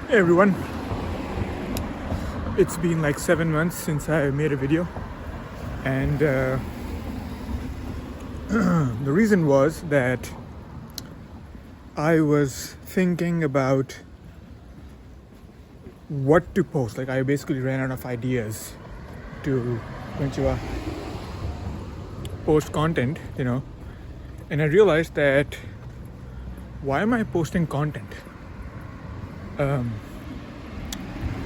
Hey everyone, it's been like 7 months since I made a video, and the reason was that I was thinking about what to post. Like, I basically ran out of ideas to post content, and I realized that why am I posting content?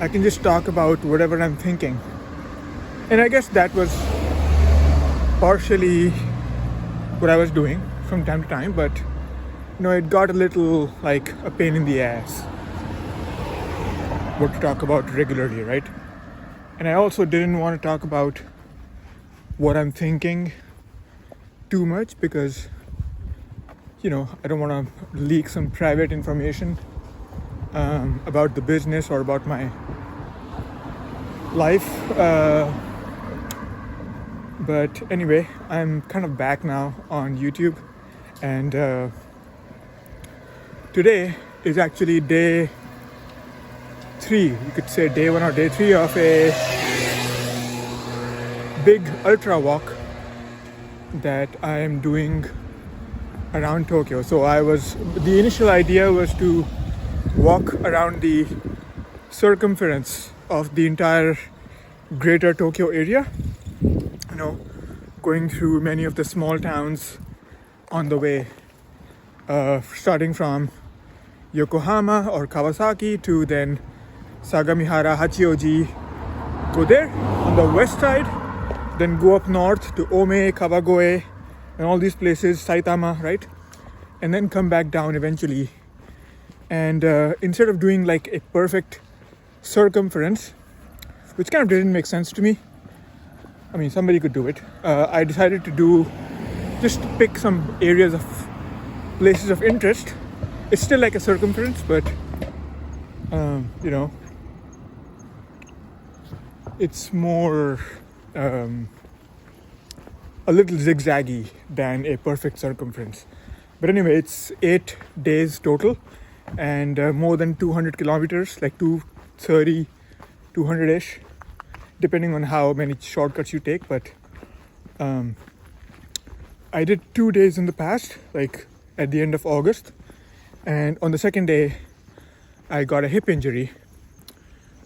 I can just talk about whatever I'm thinking. And I guess that was partially what I was doing from time to time, but it got a little like a pain in the ass what to talk about regularly, right? And I also didn't want to talk about what I'm thinking too much because, I don't want to leak some private information about the business or about my life. But anyway, I'm kind of back now on YouTube, and today is actually day 3. You could say day 1 or day 3 of a big ultra walk that I am doing around Tokyo. So the initial idea was to walk around the circumference of the entire greater Tokyo area, going through many of the small towns on the way, starting from Yokohama or Kawasaki to then Sagamihara, Hachioji, go there on the west side, then go up north to Ome, Kawagoe, and all these places, Saitama, right? And then come back down eventually. And instead of doing like a perfect circumference, which kind of didn't make sense to me, I mean, somebody could do it. I decided to just pick some areas of places of interest. It's still like a circumference, but, it's more a little zigzaggy than a perfect circumference. But anyway, it's 8 days total and more than 200 kilometers, like 230, 200-ish, depending on how many shortcuts you take. But I did 2 days in the past, like at the end of August, and on the second day I got a hip injury,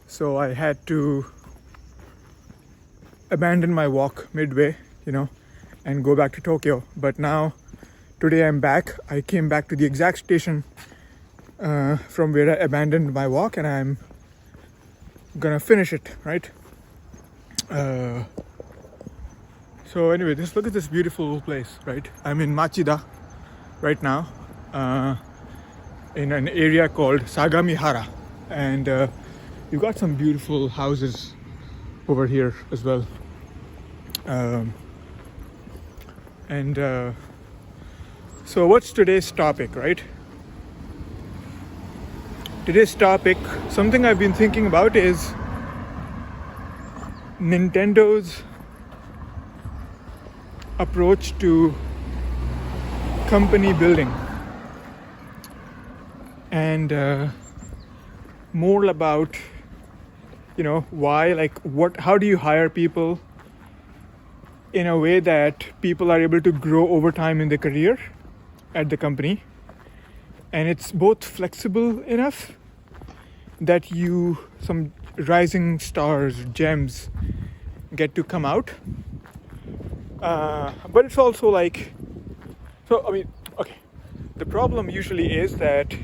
so I had to abandon my walk midway, and go back to Tokyo. But now today I'm back. I came back to the exact station from where I abandoned my walk, and I'm gonna finish it, right? So anyway, just look at this beautiful place, right? I'm in Machida right now, in an area called Sagamihara, and you've got some beautiful houses over here as well. So what's today's topic, right? Today's topic, something I've been thinking about, is Nintendo's approach to company building, and more about why, like, how do you hire people in a way that people are able to grow over time in their career at the company, and it's both flexible enough that some rising stars, gems, get to come out, but it's also like, so I mean, okay, the problem usually is that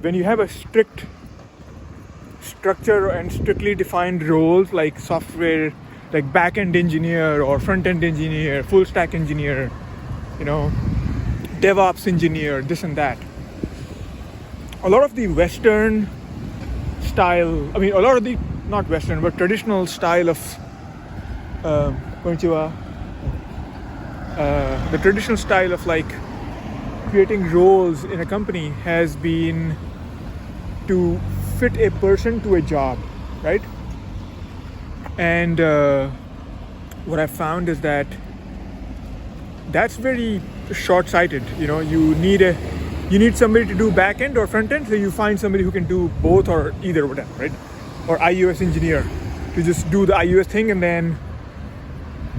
when you have a strict structure and strictly defined roles, like software, like back-end engineer or front-end engineer, full stack engineer, DevOps engineer, this and that, a lot of the Western style, a lot of the, not Western, but traditional style of the traditional style of like creating roles in a company has been to fit a person to a job, right? And what I found is that that's very short-sighted. You need a you need somebody to do back end or front end, so you find somebody who can do both or either, whatever, right? Or iOS engineer to just do the iOS thing, and then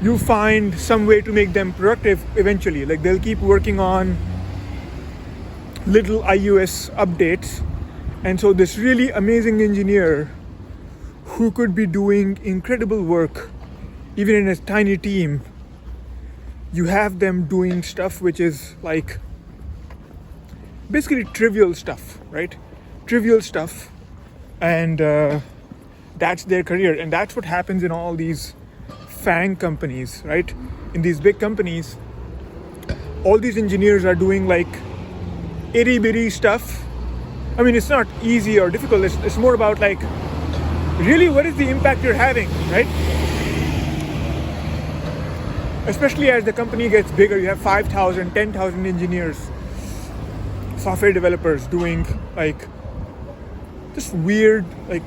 you find some way to make them productive eventually. Like they'll keep working on little iOS updates, and so this really amazing engineer who could be doing incredible work even in a tiny team, you have them doing stuff which is like basically trivial stuff, right? Trivial stuff, and that's their career. And that's what happens in all these FANG companies, right? In these big companies, all these engineers are doing like itty bitty stuff. I mean, it's not easy or difficult, it's more about like really what is the impact you're having, right? Especially as the company gets bigger, you have 5,000, 10,000 engineers, software developers doing like just weird, like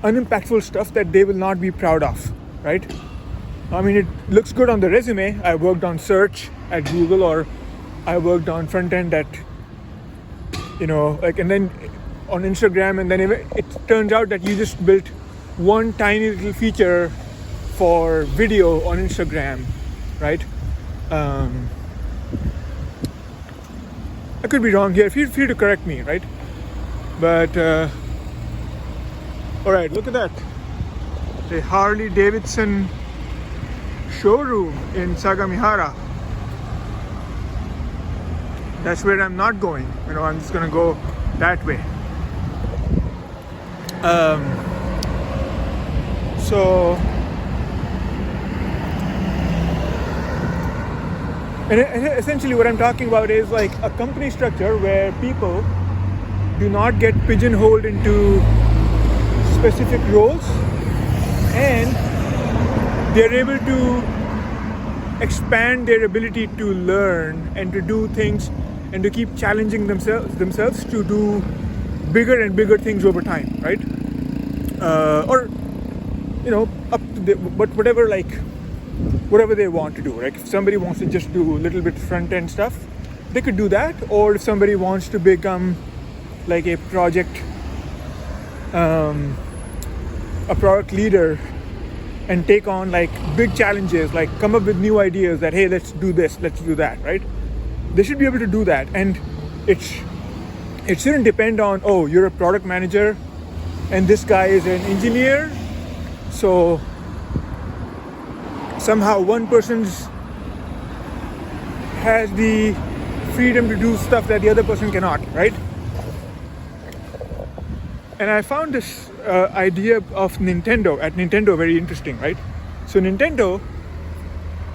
unimpactful stuff that they will not be proud of, right? I mean, it looks good on the resume. I worked on search at Google, or I worked on front end at, like, and then on Instagram, and then it turns out that you just built one tiny little feature for video on Instagram, right? I could be wrong here. Feel free to correct me, right? But all right, look at that. The Harley Davidson showroom in Sagamihara. That's where I'm not going. I'm just gonna go that way. And essentially what I'm talking about is like a company structure where people do not get pigeonholed into specific roles, and they're able to expand their ability to learn and to do things and to keep challenging themselves to do bigger and bigger things over time, right? Up to but whatever they want to do, right? If somebody wants to just do a little bit front end stuff, they could do that. Or if somebody wants to become like a product leader and take on like big challenges, like come up with new ideas that, hey, let's do this, let's do that, right? They should be able to do that. And it shouldn't depend on, oh, you're a product manager and this guy is an engineer, so somehow one person has the freedom to do stuff that the other person cannot, right? And I found this idea of Nintendo very interesting, right? So Nintendo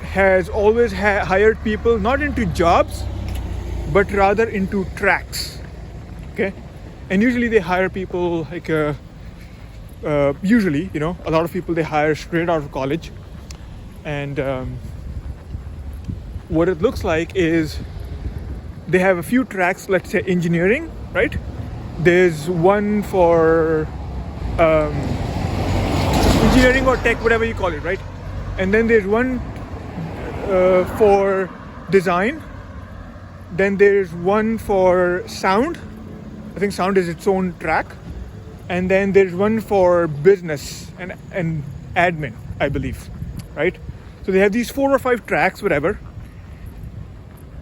has always hired people not into jobs, but rather into tracks, okay? And usually they hire people like, usually, a lot of people they hire straight out of college. And what it looks like is they have a few tracks, let's say engineering, right? There's one for engineering or tech, whatever you call it, right? And then there's one for design. Then there's one for sound. I think sound is its own track. And then there's one for business and admin, I believe, right? So they have these 4 or 5 tracks, whatever.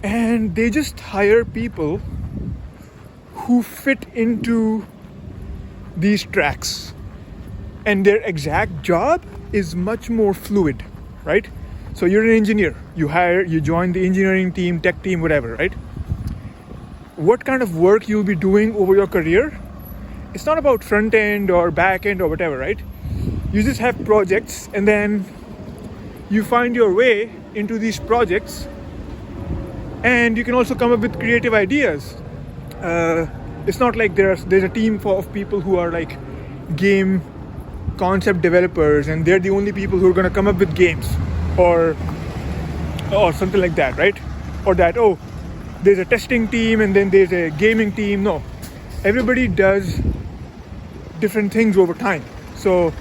And they just hire people who fit into these tracks. And their exact job is much more fluid, right? So you're an engineer. You join the engineering team, tech team, whatever, right? What kind of work you'll be doing over your career, it's not about front end or back end or whatever, right? You just have projects, and then you find your way into these projects, and you can also come up with creative ideas. It's not like there's a team of people who are like game concept developers and they're the only people who are going to come up with games or something like that, right? Or that, oh, there's a testing team and then there's a gaming team. No, everybody does different things over time. So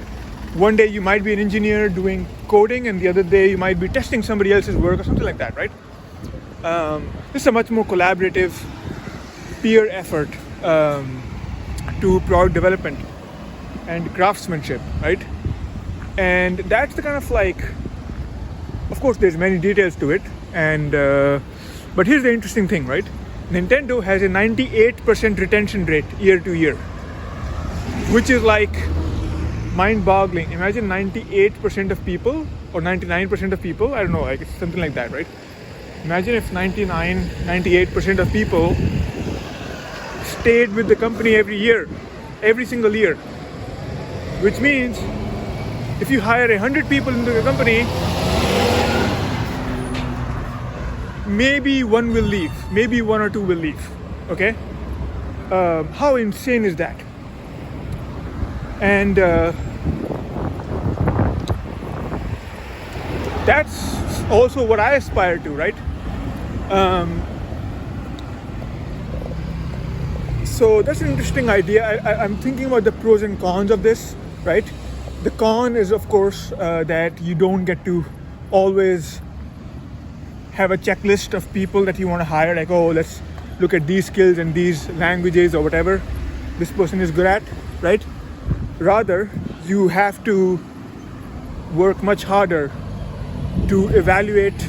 one day you might be an engineer doing coding and the other day you might be testing somebody else's work or something like that, right? This is a much more collaborative peer effort to product development and craftsmanship, right? And that's the kind of like, of course, there's many details to it, and but here's the interesting thing, right? Nintendo has a 98% retention rate year to year, which is like mind-boggling. Imagine 98% of people or 99% of people, I don't know, like it's something like that, right? Imagine if 98% of people stayed with the company every year, every single year, which means if you hire 100 people into the company, maybe one will leave, maybe one or two will leave, okay? How insane is that? And that's also what I aspire to, right? So that's an interesting idea. I'm thinking about the pros and cons of this, right? The con is, of course, that you don't get to always have a checklist of people that you want to hire, like, oh, let's look at these skills and these languages or whatever this person is good at, right? Rather, you have to work much harder to evaluate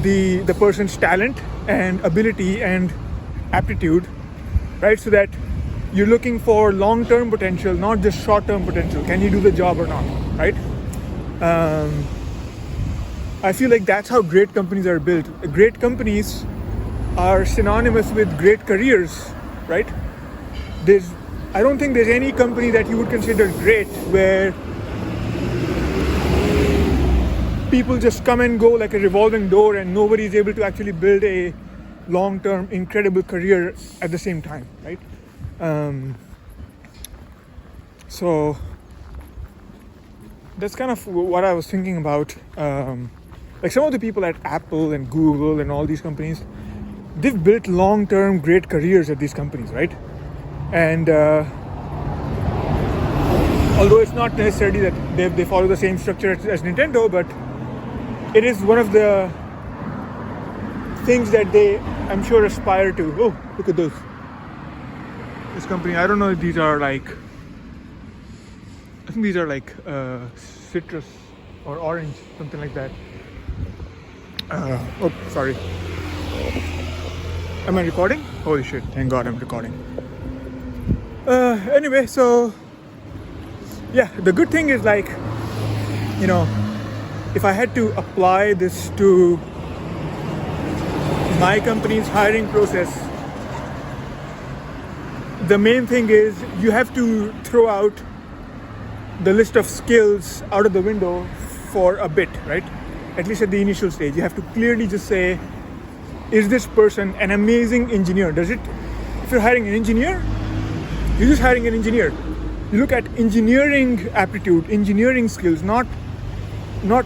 the person's talent and ability and aptitude, right? So that you're looking for long-term potential, not just short-term potential. Can you do the job or not, right? I feel like that's how great companies are built. Great companies are synonymous with great careers, right? I don't think there's any company that you would consider great where people just come and go like a revolving door and nobody is able to actually build a long-term, incredible career at the same time, right? So that's kind of what I was thinking about. Like some of the people at Apple and Google and all these companies, they've built long-term great careers at these companies, right? And although it's not necessarily that they follow the same structure as Nintendo, but it is one of the things that they, I'm sure, aspire to. Oh, look at those. This company, I don't know if these are like, I think these are like citrus or orange, something like that. Oh, sorry. Am I recording? Holy shit, thank God I'm recording. Anyway, so yeah, the good thing is, like, you know, if I had to apply this to my company's hiring process, the main thing is you have to throw out the list of skills out of the window for a bit, right? At least at the initial stage, you have to clearly just say, is this person an amazing engineer? If you're hiring an engineer, you're just hiring an engineer. You look at engineering aptitude, engineering skills, not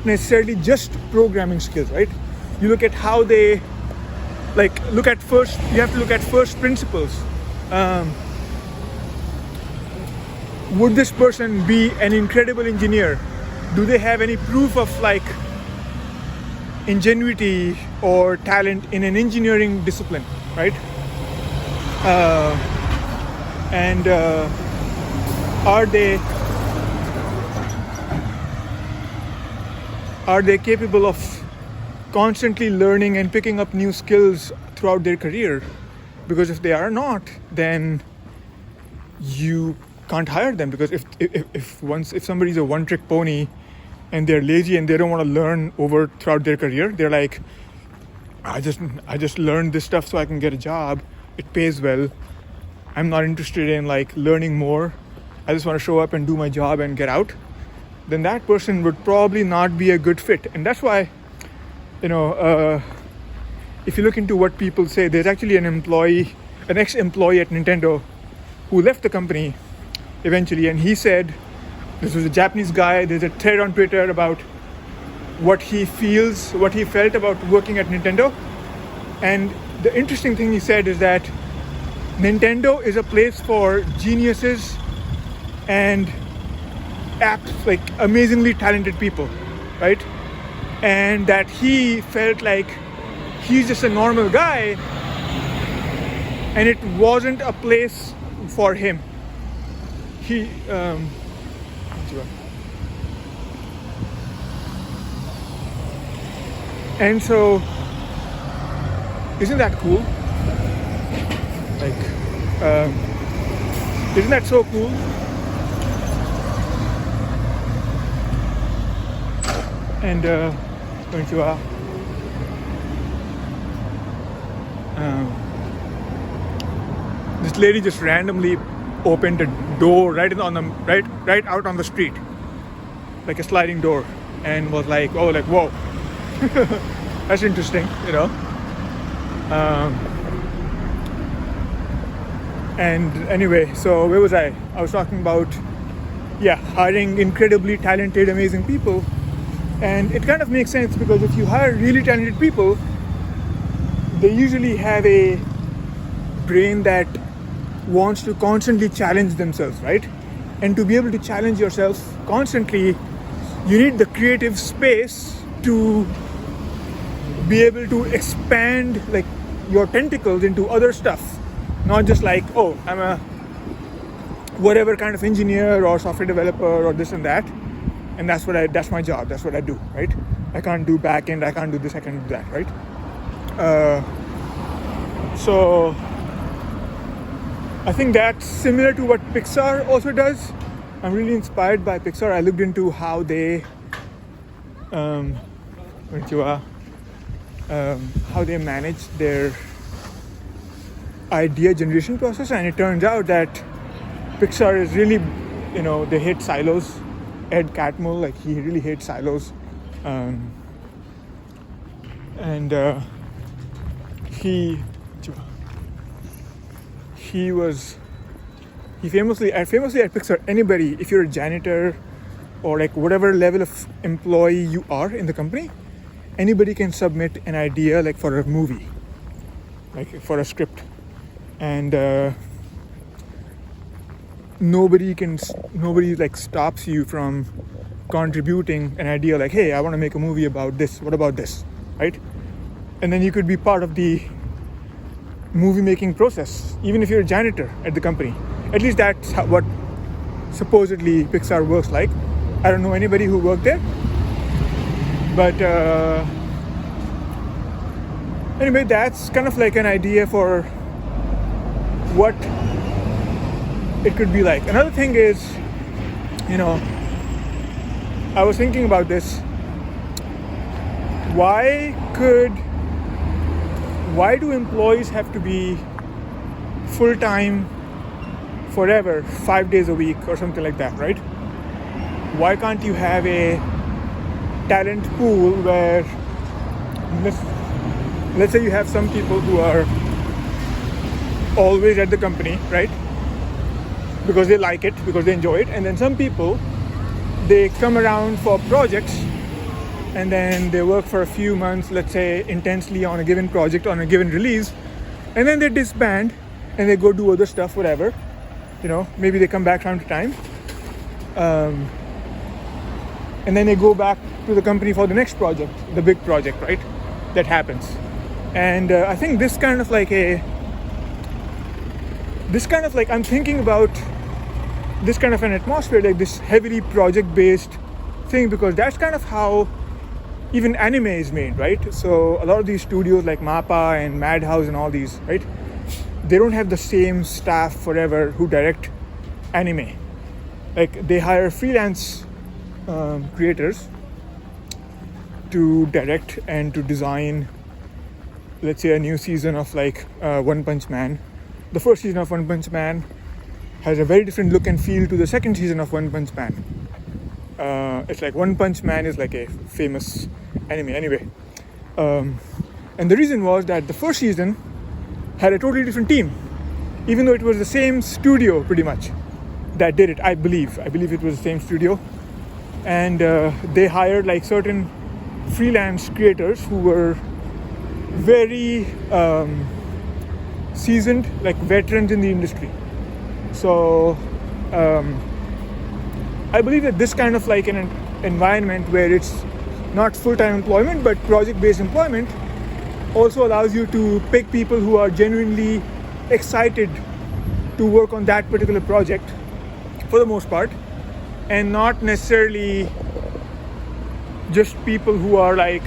necessarily just programming skills, right? You look at how they, you have to look at first principles. Would this person be an incredible engineer? Do they have any proof of ingenuity or talent in an engineering discipline, right? And are they capable of constantly learning and picking up new skills throughout their career? Because if they are not, then you can't hire them, because if somebody's a one-trick pony and they're lazy and they don't want to learn throughout their career, they're like, I just learned this stuff so I can get a job, it pays well, I'm not interested in learning more, I just want to show up and do my job and get out, then that person would probably not be a good fit. And that's why, if you look into what people say, there's actually an ex-employee at Nintendo who left the company eventually, and he said, this was a Japanese guy, there's a thread on Twitter about what he felt about working at Nintendo. And the interesting thing he said is that Nintendo is a place for geniuses and amazingly talented people, right? And that he felt like he's just a normal guy, and it wasn't a place for him. He and so isn't that cool? Like isn't that so cool? And konnichiwa. This lady just randomly opened a door right out on the street, like a sliding door, and was like, "Oh, like whoa, that's interesting," you know. And anyway, so where was I? I was talking about hiring incredibly talented, amazing people, and it kind of makes sense because if you hire really talented people, they usually have a brain that wants to constantly challenge themselves, right? And to be able to challenge yourself constantly, you need the creative space to be able to expand like your tentacles into other stuff, not just like, oh, I'm a whatever kind of engineer or software developer or this and that, and that's my job, that's what I do, right? I can't do back end, I can't do this, I can't do that, right? So I think that's similar to what Pixar also does. I'm really inspired by Pixar. I looked into how they how they manage their idea generation process, and it turns out that Pixar is really, they hate silos. Ed Catmull, like, he really hates silos, and he famously at Pixar, anybody, if you're a janitor or like whatever level of employee you are in the company, anybody can submit an idea like for a movie, like for a script, and nobody like stops you from contributing an idea like, hey, I want to make a movie about this, what about this, right? And then you could be part of the movie making process, even if you're a janitor at the company. At least that's what supposedly Pixar works like. I don't know anybody who worked there, but anyway, that's kind of like an idea for what it could be like. Another thing is, I was thinking about this. Why do employees have to be full-time forever, 5 days a week or something like that, right? Why can't you have a talent pool where, let's say you have some people who are always at the company, right? Because they like it, because they enjoy it. And then some people, they come around for projects, and then they work for a few months, let's say intensely on a given project, on a given release, and then they disband and they go do other stuff, whatever, maybe they come back time to time, and then they go back to the company for the next project, the big project, right? That happens. And I think this kind of like I'm thinking about this kind of an atmosphere, like this heavily project-based thing, because that's kind of how even anime is made, right? So a lot of these studios like MAPPA and Madhouse and all these, right? They don't have the same staff forever who direct anime. Like, they hire freelance creators to direct and to design, let's say, a new season of like One Punch Man. The first season of One Punch Man has a very different look and feel to the second season of One Punch Man. It's like One Punch Man is like a famous anime anyway. And the reason was that the first season had a totally different team, even though it was the same studio pretty much that did it. I believe it was the same studio, and they hired like certain freelance creators who were very seasoned, like veterans in the industry. So I believe that this kind of like an environment where it's not full-time employment but project-based employment also allows you to pick people who are genuinely excited to work on that particular project for the most part, and not necessarily just people who are like,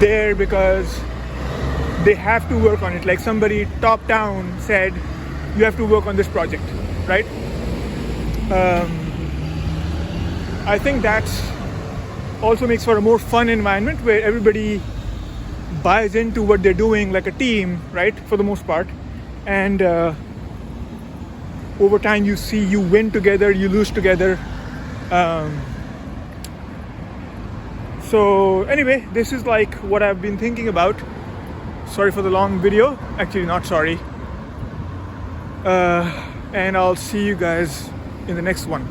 there because they have to work on it. Like somebody top down said, you have to work on this project, right? I think that's also makes for a more fun environment where everybody buys into what they're doing like a team, right? For the most part. And over time you see you win together, you lose together. So anyway, this is like what I've been thinking about. Sorry for the long video. Actually, not sorry. And I'll see you guys in the next one.